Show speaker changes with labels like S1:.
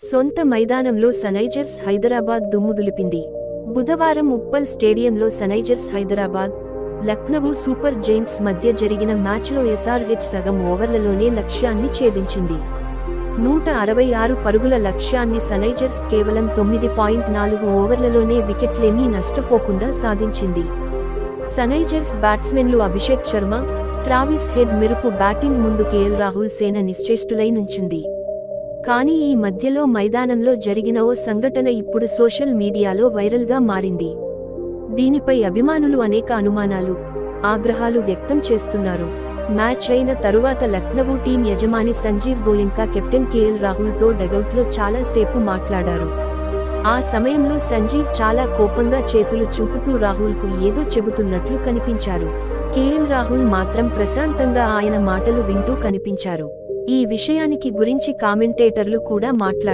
S1: సొంత మైదానంలో సన్రైజర్స్ హైదరాబాద్ దుమ్ముదులిపింది. బుధవారం ఉప్పల్ స్టేడియంలో Sunrisers Hyderabad, Lucknow super giants మధ్య జరిగిన మ్యాచ్లో ఎస్ఆర్హెచ్ సగం ఓవర్లలోనే లక్ష్యాన్ని ఛేదించింది. 166 పరుగుల లక్ష్యాన్ని సన్రైజర్స్ కేవలం 9.4 ఓవర్లలోనే వికెట్లేమీ నష్టపోకుండా సాధించింది. సన్రైజర్స్ బ్యాట్స్మెన్లు అభిషేక్ శర్మ, ట్రావిస్ హెడ్ మెరుపు బ్యాటింగ్ ముందు కేఎల్ రాహుల్ సేన నిశ్చేష్టులై నుంచుంది. కానీ ఈ మధ్యలో మైదానంలో జరిగిన ఓ సంఘటన ఇప్పుడు సోషల్ మీడియాలో వైరల్గా మారింది. దీనిపై అభిమానులు అనేక అనుమానాలు, ఆగ్రహాలు వ్యక్తం చేస్తున్నారు. మ్యాచ్ అయిన తరువాత లక్నో టీం యజమాని సంజీవ్ గోయంకా కెప్టెన్ కేఎల్ రాహుల్తో డగౌట్లో చాలా సేపు మాట్లాడారు. ఆ సమయంలో సంజీవ్ చాలా కోపంగా చేతులు చూపుతూ రాహుల్కు ఏదో చెబుతున్నట్లు కనిపించారు. కేఎల్ రాహుల్ మాత్రం ప్రశాంతంగా ఆయన మాటలు వింటూ కనిపించారు. ఈ విషయానికి గురించి కామెంటేటర్లు కూడా మాట్లాడారు.